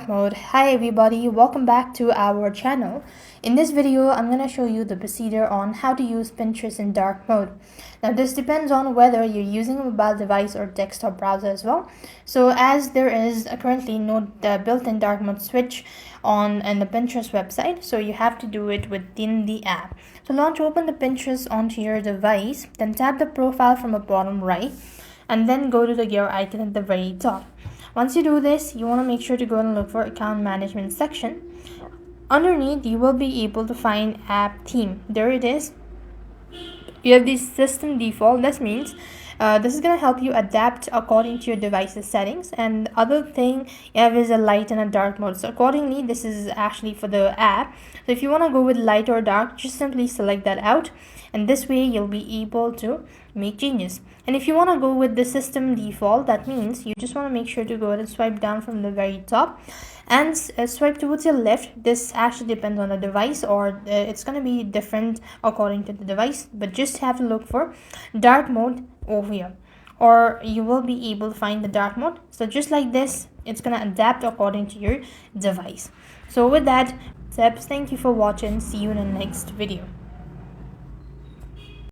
dark mode. Hi everybody, welcome back to our channel. In this video, I'm going to show you the procedure on how to use Pinterest in dark mode. Now this depends on whether you're using a mobile device or desktop browser as well. So as there is currently no built-in dark mode switch on the Pinterest website, so you have to do it within the app. So launch open the Pinterest onto your device, then tap the profile from the bottom right, and then go to the gear icon at the very top. Once you do this, you want to make sure to go and look for account management section. Underneath, you will be able to find app theme. There it is. You have the system default. This means this is going to help you adapt according to your device's settings. And the other thing you have is a light and a dark mode. So accordingly, this is actually for the app. So if you want to go with light or dark, just simply select that out. And this way you'll be able to make changes. And if you want to go with the system default, that means you just want to make sure to go ahead and swipe down from the very top and swipe towards your left. This actually depends on the device, or it's going to be different according to the device, but just have to look for dark mode over here, or you will be able to find the dark mode. So just like this, it's going to adapt according to your device. So with that, thank you for watching. See you in the next video.